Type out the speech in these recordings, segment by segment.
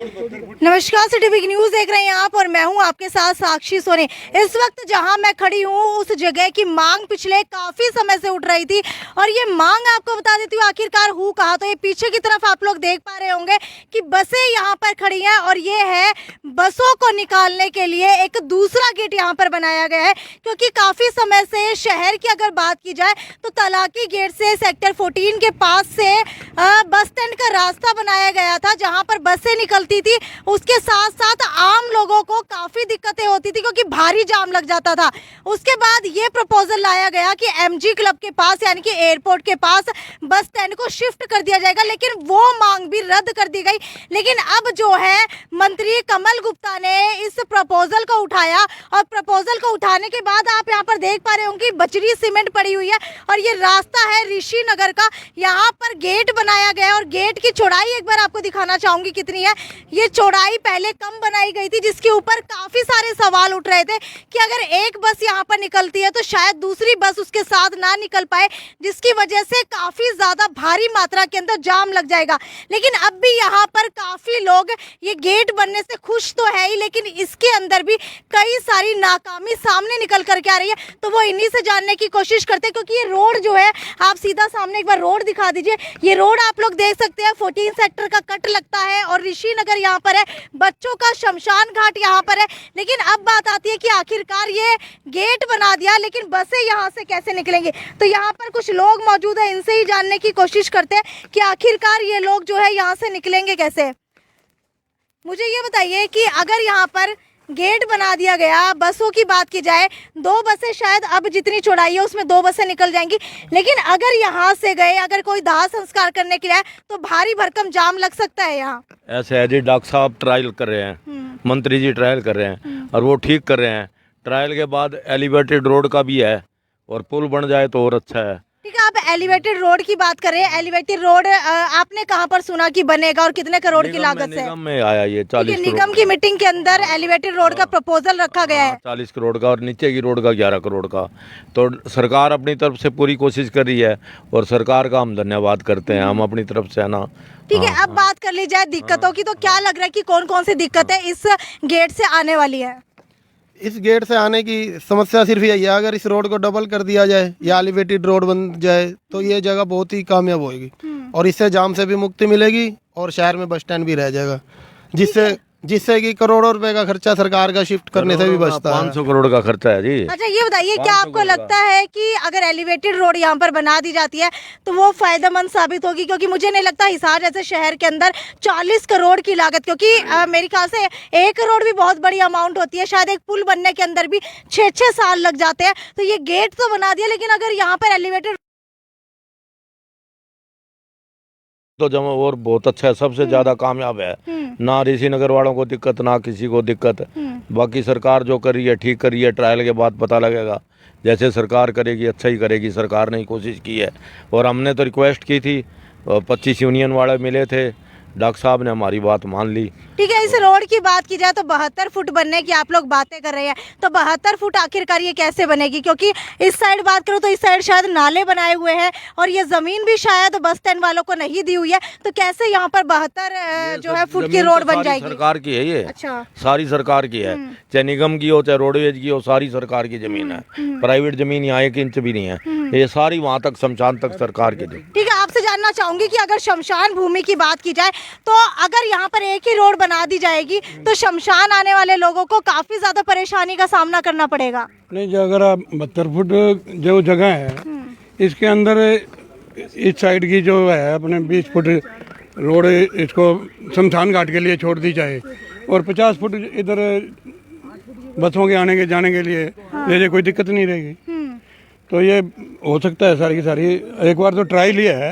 नमस्कार, city big news देख रहे हैं आप और मैं हूं आपके साथ साक्षी सोनी। इस वक्त जहां मैं खड़ी हूं उस जगह की मांग पिछले काफी समय से उठ रही थी और ये मांग आपको बता देती हूँ आखिरकार हूँ कहाँ। तो ये पीछे की तरफ आप लोग देख पा रहे होंगे कि बसें यहाँ पर खड़ी हैं और ये है बसों को निकालने के लिए एक दूसरा गेट यहाँ पर बनाया गया है, क्योंकि काफी समय से शहर की अगर बात की जाए तो तलाकी गेट से सेक्टर 14 के पास से बस स्टैंड का रास्ता बनाया गया था जहाँ पर बसें निकलती थी। उसके साथ साथ आम लोगों को काफी दिक्कतें होती थी क्योंकि भारी जाम लग जाता था। उसके बाद ये प्रपोजल लाया गया कि एमजी क्लब के पास यानी कि एयरपोर्ट के पास बस स्टैंड को शिफ्ट कर दिया जाएगा, लेकिन वो मांग भी रद्द कर दी गई। लेकिन अब जो है मंत्री कमल गुप्ता ने इस प्रपोजल को उठाया और प्रपोजल को उठाने के बाद आप यहाँ पर देख पा रहे होंगे बजरी सीमेंट पड़ी हुई है और ये रास्ता है ऋषि नगर का। यहाँ पर गेट बनाया गया और गेट की चौड़ाई एक बार आपको दिखाना चाहूंगी कितनी है। ये चौड़ाई पहले कम बनाई गई थी जिसके ऊपर काफी सारे सवाल उठ रहे थे कि अगर एक बस यहाँ पर निकलती है तो शायद दूसरी बस उसके साथ ना निकल पाए, जिसकी वजह से काफी ज्यादा भारी मात्रा के अंदर जाम लग जाएगा। लेकिन अब भी यहाँ पर काफी लोग ये गेट बनने से खुश तो है ही, लेकिन इसके अंदर भी कई सारी नाकामी सामने निकल करके आ रही है। तो वो इन्हीं से जानने की कोशिश करते हैं, क्योंकि ये रोड जो है आप सीधा सामने एक बार रोड दिखा दीजिए। ये रोड आप लोग देख सकते हैं 14 सेक्टर का कट लगता है और ऋषि नगर यहाँ पर है, बच्चों का शमशान घाट यहाँ पर है। लेकिन अब बात आती है कि आखिरकार ये गेट बना दिया, लेकिन बसें यहाँ से कैसे निकलेंगी। तो यहाँ पर कुछ लोग मौजूद हैं, इनसे ही जानने की कोशिश करते हैं कि आखिरकार ये लोग जो है यहाँ से निकलेंगे कैसे। मुझे ये बताइए कि अगर यहाँ पर गेट बना दिया गया, बसों की बात की जाए, 2 बसें शायद अब जितनी चौड़ाई है उसमें 2 बसें निकल जाएंगी, लेकिन अगर यहाँ से गए अगर कोई दाह संस्कार करने के लिए आए तो भारी भरकम जाम लग सकता है यहाँ। ऐसे है जी, डॉक्टर साहब ट्रायल कर रहे हैं, मंत्री जी ट्रायल कर रहे हैं और वो ठीक कर रहे हैं। ट्रायल के बाद एलिवेटेड रोड का भी है और पुल बन जाए तो और अच्छा है। ठीक है, आप एलिवेटेड रोड की बात कर रहे हैं। एलिवेटेड रोड आपने कहाँ पर सुना कि बनेगा और कितने करोड़ की लागत से? निगम में आया ये 40 करोड़। निगम की मीटिंग के अंदर एलिवेटेड रोड का प्रपोजल रखा गया है 40 करोड़ का और नीचे की रोड का 11 करोड़ का। तो सरकार अपनी तरफ से पूरी कोशिश कर रही है और सरकार का हम धन्यवाद करते हैं, हम अपनी तरफ से है ना। ठीक है, अब बात कर ली जाए दिक्कतों की, तो क्या लग रहा है कि कौन कौन सी दिक्कतें इस गेट से आने वाली है? इस गेट से आने की समस्या सिर्फ यही है, अगर इस रोड को डबल कर दिया जाए या एलिवेटेड रोड बन जाए तो ये जगह बहुत ही कामयाब होगी और इससे जाम से भी मुक्ति मिलेगी और शहर में बस स्टैंड भी रह जाएगा, जिससे कि करोड़ों रुपए का खर्चा सरकार का शिफ्ट करने से भी बचता है। 500 करोड़ का खर्चा है जी। अच्छा, ये बताइए क्या आपको लगता है कि अगर एलिवेटेड रोड यहाँ पर बना दी जाती है तो वो फायदेमंद साबित होगी? क्योंकि मुझे नहीं लगता हिसार जैसे शहर के अंदर 40 करोड़ की लागत, क्योंकि मेरे ख्याल से 1 करोड़ भी बहुत बड़ी अमाउंट होती है, शायद एक पुल बनने के अंदर भी 6-6 साल लग जाते हैं। तो ये गेट तो बना दिया, लेकिन अगर यहाँ पर एलिवेटेड तो जमा और बहुत अच्छा है, सबसे ज्यादा कामयाब है। ना ऋषि नगर वालों को दिक्कत, ना किसी को दिक्कत। बाकी सरकार जो कर रही है ठीक कर रही है, ट्रायल के बाद पता लगेगा। जैसे सरकार करेगी अच्छा ही करेगी, सरकार ने कोशिश की है और हमने तो रिक्वेस्ट की थी, 25 यूनियन वाले मिले थे, डॉक्टर साहब ने हमारी बात मान ली। ठीक है, इस रोड की बात की जाए तो 72 फुट बनने की आप लोग बातें कर रहे हैं, तो 72 फुट आखिरकार ये कैसे बनेगी? क्योंकि इस साइड बात करो तो इस साइड शायद नाले बनाए हुए हैं और ये जमीन भी शायद बस स्टैंड वालों को नहीं दी हुई है, तो कैसे यहाँ पर 72 जो है फुट की रोड बन जाएगी? सरकार की है ये। अच्छा, सारी सरकार की है, चाहे निगम की हो चाहे रोडवेज की हो, सारी सरकार की जमीन है। प्राइवेट जमीन यहाँ 1 इंच भी नहीं है, ये सारी वहाँ तक शमशान तक सरकार की। ठीक है, आपसे जानना चाहूंगी कि अगर शमशान भूमि की बात की जाए तो अगर यहाँ पर एक ही रोड बना दी जाएगी तो शमशान आने वाले लोगों को काफी ज्यादा परेशानी का सामना करना पड़ेगा। नहीं, जो अगर आप 72 फुट जो जगह है इसके अंदर इस साइड की जो है अपने 20 फुट रोड इसको शमशान घाट के लिए छोड़ दी जाए और 50 फुट इधर बसों के आने के जाने के लिए ले कोई दिक्कत नहीं रहेगी। तो ये हो सकता है सारी की सारी, एक बार तो ट्रायल ही है,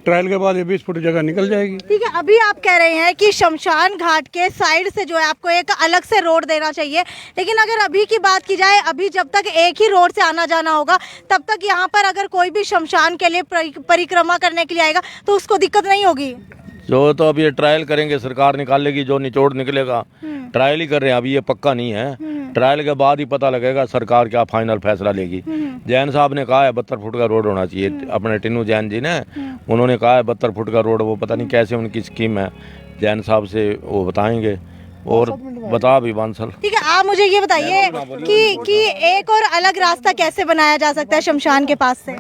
ट्रायल के बाद ये 20 फुट जगह निकल जाएगी। ठीक है, अभी आप कह रहे हैं कि शमशान घाट के साइड से जो है आपको एक अलग से रोड देना चाहिए, लेकिन अगर अभी की बात की जाए, अभी जब तक एक ही रोड से आना जाना होगा तब तक यहाँ पर अगर कोई भी शमशान के लिए परिक्रमा करने के लिए आएगा तो उसको दिक्कत नहीं होगी? जो तो अब ये ट्रायल करेंगे, सरकार निकालेगी, जो निचोड़ निकलेगा। ट्रायल ही कर रहे हैं, अभी ये पक्का नहीं है। ट्रायल के बाद ही पता लगेगा सरकार क्या फाइनल फैसला लेगी। जैन साहब ने कहा है 72 फुट का रोड होना चाहिए, अपने टिन्नू जैन जी ने, उन्होंने कहा है 72 फुट का रोड। वो पता नहीं कैसे उनकी स्कीम है जैन साहब से वो बताएंगे और बता भी बांसल। ठीक है, आप मुझे ये बताइए कि एक और अलग रास्ता कैसे बनाया जा सकता है शमशान के पास से?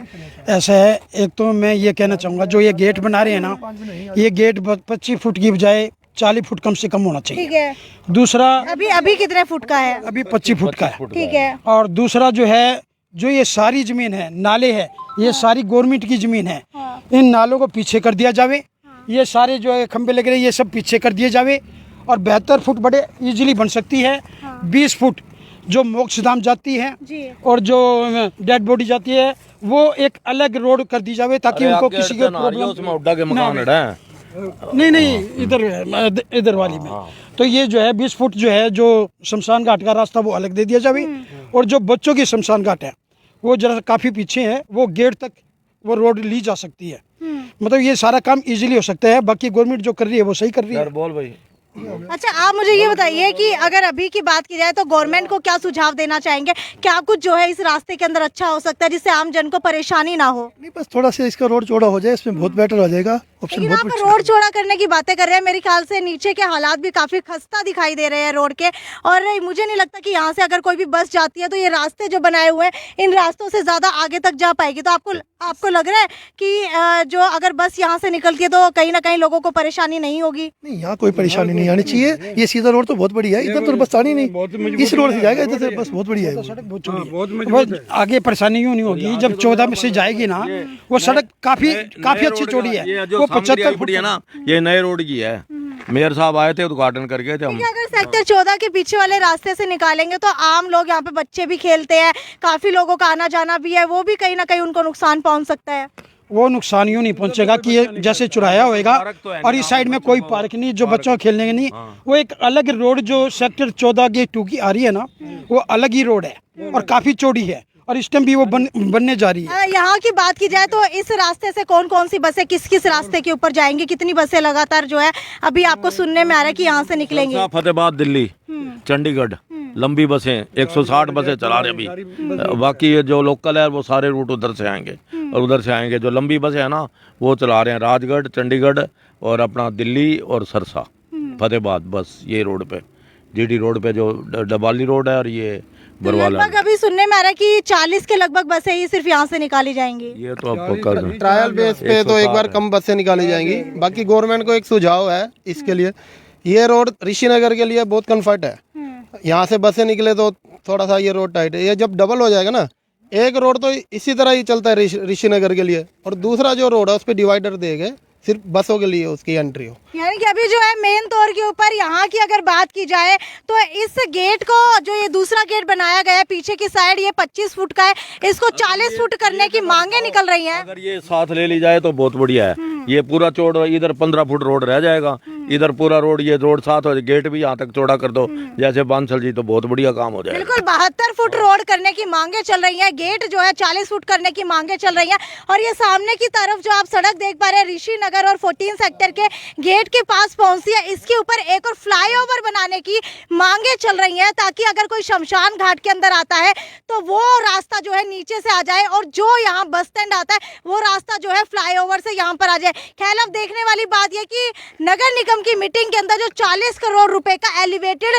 ऐसा है, एक तो मैं ये कहना चाहूँगा जो ये गेट बना रहे हैं ना, ये गेट 25 फुट की बजाय 40 फुट कम से कम होना चाहिए। ठीक है, दूसरा अभी कितने फुट का है? अभी 25 फुट का है। ठीक है, और दूसरा जो है, जो ये सारी जमीन है, नाले है, ये सारी गवर्नमेंट की जमीन है, इन नालों को पीछे कर दिया जावे। ये सारे जो है खंबे लग रहे हैं, ये सब पीछे कर दिए जावे और 72 फुट बड़े इजीली बन सकती है। 20 फुट जो मोक्षधाम जाती है जी। और जो डेड बॉडी जाती है वो एक अलग रोड कर दी जावे ताकि उनको किसी को प्रॉब्लम ना हो। नहीं इधर वाली में तो ये जो है 20 फुट जो है जो शमशान घाट का रास्ता वो अलग दे दिया जावे। और जो बच्चों की शमशान घाट है वो जरा काफ़ी पीछे है, वो गेट तक वो रोड ली जा सकती है। मतलब ये सारा काम इजीली हो सकता है। बाकी गवर्नमेंट जो कर रही है वो सही कर रही है। बोल भाई। अच्छा, आप मुझे ये बताइए कि अगर अभी की बात की जाए तो गवर्नमेंट को क्या सुझाव देना चाहेंगे? क्या कुछ जो है इस रास्ते के अंदर अच्छा हो सकता है जिससे आम जन को परेशानी ना हो? नहीं, बस थोड़ा सा इसका रोड चौड़ा हो जाए, इसमें बहुत बेटर हो जाएगा। ऑप्शन लेकिन आप रोड चौड़ा करने की बातें कर रहे हैं, मेरे ख्याल से नीचे के हालात भी काफी खस्ता दिखाई दे रहे हैं रोड के। और मुझे नहीं लगता कि यहाँ से अगर कोई भी बस जाती है तो ये रास्ते जो बनाए हुए हैं इन रास्तों से ज्यादा आगे तक जा पाएगी। तो आपको लग रहा है कि जो अगर बस यहाँ से निकलती है तो कहीं ना कहीं लोगों को परेशानी नहीं होगी? नहीं, यहाँ कोई परेशानी नहीं आनी चाहिए। ये सीधा रोड तो बहुत बढ़िया है, इधर तो बस आनी नहीं, इस रोड से जाएगा, इधर से बस बहुत बढ़िया है। सड़क बहुत चौड़ी है, आगे परेशानी क्यों नहीं होगी? जब 14 में से जाएगी ना वो सड़क काफी अच्छी चौड़ी है। वो 75 फुट है ना, ये नए रोड की है। मेयर साहब आए थे, उद्घाटन करके थे हम। अगर सेक्टर 14 के पीछे वाले रास्ते से निकालेंगे तो आम लोग, यहाँ पे बच्चे भी खेलते हैं, काफी लोगों का आना जाना भी है, वो भी कहीं ना कहीं उनको नुकसान पहुंच सकता है। वो नुकसान यूँ नहीं पहुंचेगा कि ये जैसे चुराया होएगा और इस साइड में कोई पार्क नहीं जो बच्चों को खेलने के नहीं। वो एक अलग रोड जो सेक्टर 14 गेट 2 की आ रही है ना, वो अलग ही रोड है और काफी चौड़ी है और इस टाइम भी वो बनने जा रही है। यहाँ की बात की जाए तो इस रास्ते से कौन कौन सी बसें किस रास्ते के ऊपर जाएंगी? कितनी बसें लगातार जो है अभी आपको सुनने में आ रहा है कि यहाँ से निकलेंगी? फतेहाबाद, दिल्ली, चंडीगढ़ लंबी बसें 160 बसें चला रहे अभी। बाकी ये जो लोकल है वो सारे रूट उधर से आएंगे और उधर से आएंगे। जो लंबी बसें है ना वो चला रहे हैं राजगढ़, चंडीगढ़ और अपना दिल्ली और सरसा, फतेहाबाद। बस ये रोड पे, जीडी रोड पे जो डबाली रोड है और ये बरवाला। लगभग अभी सुनने में आ रहा है कि 40 के लगभग बसें ही सिर्फ यहाँ से निकाली जाएंगी। ये तो आपको कर ट्रायल बेस पे तो एक बार कम बसें निकाली जाएंगी। बाकी गवर्नमेंट को एक सुझाव है इसके लिए, ये रोड ऋषिनगर के लिए बहुत कम्फर्ट है। यहाँ से बसें निकले तो थोड़ा सा ये रोड टाइट है। ये जब डबल हो जाएगा ना, एक रोड तो इसी तरह ही चलता है ऋषिनगर के लिए और दूसरा जो रोड है उस पर डिवाइडर देंगे सिर्फ बसों के लिए, उसकी एंट्री हो। यानी कि अभी जो है मेन तौर के ऊपर यहाँ की अगर बात की जाए तो इस गेट को, जो ये दूसरा गेट बनाया गया है पीछे की साइड, ये 25 फुट का है, इसको 40 फुट करने की मांगे निकल रही हैं। अगर ये साथ ले ली जाए तो बहुत बढ़िया है। ये पूरा चौड़ा, इधर 15 फुट रोड रह जाएगा, इधर पूरा रोड, ये रोड साथ हो, गेट भी यहाँ तक चौड़ा कर दो जैसे बांसल जी, तो बहुत बढ़िया काम हो जाएगा। बिल्कुल 72 फुट रोड करने की मांगे चल रही हैं, गेट जो है 40 फुट करने की मांगे चल रही हैं। और ये सामने की तरफ जो आप सड़क देख पा रहे हैं ऋषिनगर और 14 सेक्टर के गेट के पास पहुंची है, इसके ऊपर एक और फ्लाईओवर बनाने की मांगे चल रही हैं ताकि अगर कोई शमशान घाट के अंदर आता है तो वो रास्ता जो है नीचे से आ जाए और जो यहाँ बस स्टैंड आता है वो रास्ता जो है फ्लाईओवर से यहाँ पर आ जाए। खैर, अब देखने वाली बात यह कि नगर निगम की मीटिंग के अंदर जो 40 करोड़ रुपए का एलिवेटेड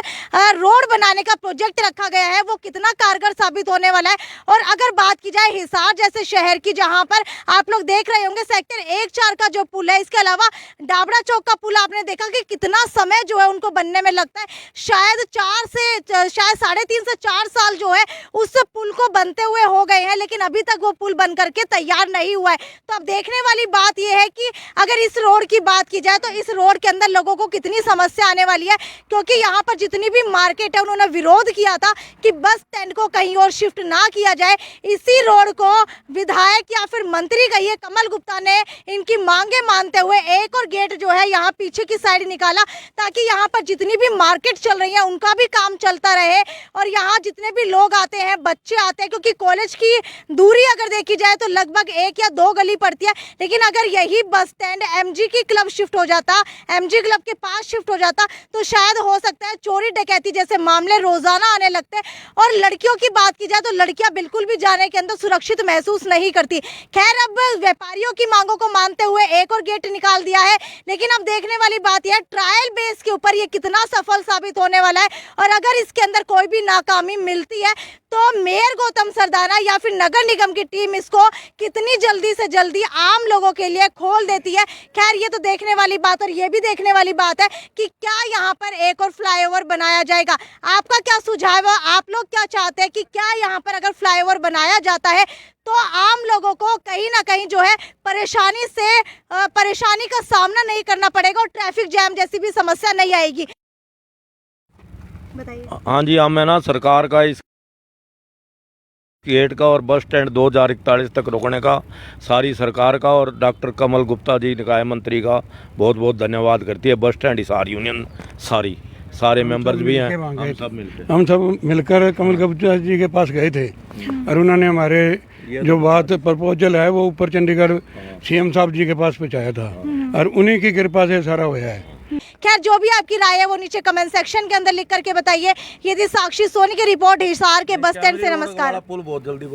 रोड बनाने का प्रोजेक्ट रखा गया है वो कितना कारगर साबित होने वाला है। और अगर बात की जाए हिसार जैसे शहर की, जहां पर आप लोग देख रहे होंगे सेक्टर 1-4 का जो पुल है, इसके अलावा डाबरा चौक का पुल आपने देखा कि कितना समय जो है उनको बनने में लगता है। शायद 3.5 से 4 साल जो है उस पुल को बनते हुए हो गए हैं, लेकिन अभी तक वो पुल बन करके तैयार नहीं हुआ है। तो अब देखने वाली बात यह है कि अगर इस रोड की बात की जाए तो इस रोड के अंदर लोगों को कितनी समस्या आने वाली है, क्योंकि यहाँ पर जितनी भी मार्केट है उन्होंने विरोध किया था कि बस स्टैंड को कहीं और शिफ्ट ना किया जाए। इसी रोड को विधायक या फिर मंत्री कहिए कमल गुप्ता ने इनकी मांगे मानते हुए एक और गेट जो है यहाँ पीछे की साइड निकाला ताकि यहाँ पर जितनी भी मार्केट चल रही है उनका भी काम चलता रहे और यहाँ जितने भी लोग आते हैं, बच्चे आते हैं, क्योंकि कॉलेज की दूरी अगर देखी जाए तो लगभग 1 या 2 गली पड़ती है, लेकिन अगर यही बस स्टैंड MG की क्लब शिफ्ट हो जाता, MG रोटरी क्लब के पास शिफ्ट हो जाता तो शायद हो सकता है चोरी डकैती जैसे मामले रोजाना आने लगते। और लड़कियों की बात की जाए तो लड़कियां बिल्कुल भी जाने के अंदर सुरक्षित महसूस नहीं करती। खैर, अब व्यापारियों की मांगों को मानते हुए एक और गेट निकाल दिया है, लेकिन अब देखने वाली बात यह ट्रायल बेस के ऊपर ये कितना सफल साबित होने वाला है। और अगर इसके अंदर कोई भी नाकामी मिलती है तो मेयर गौतम सरदाना या फिर नगर निगम की टीम इसको कितनी जल्दी से जल्दी आम लोगों के लिए खोल देती है। खैर, ये तो देखने वाली बात और ये भी देखने वाली बात है कि क्या यहाँ पर एक और फ्लाईओवर बनाया जाएगा। आपका क्या सुझाव है? आप लोग क्या चाहते हैं कि क्या यहाँ पर अगर फ्लाईओवर बनाया जाता है तो आम लोगों को कहीं ना कहीं जो है परेशानी का सामना नहीं करना पड़ेगा और ट्रैफिक जैम जैसी भी समस्या नहीं आएगी। बताइए। हाँ जी, हमें ना सरकार का इस गेट का और बस स्टैंड 2041 तक रोकने का सारी सरकार का और डॉक्टर कमल गुप्ता जी निकाय मंत्री का बहुत बहुत धन्यवाद करती है। बस स्टैंड हिसार यूनियन सारे मेंबर्स भी हैं, हम सब मिलकर कमल गुप्ता जी के पास गए थे और उन्होंने हमारे जो बात प्रपोजल है वो ऊपर चंडीगढ़ सीएम साहब जी के पास पहुंचाया था और उन्हीं की कृपा से सारा हुआ है। खैर, जो भी आपकी राय है वो नीचे कमेंट सेक्शन के अंदर लिख करके बताइए। ये थी साक्षी सोनी की रिपोर्ट हिसार के बस स्टैंड से। नमस्कार। पुल बहुत जल्दी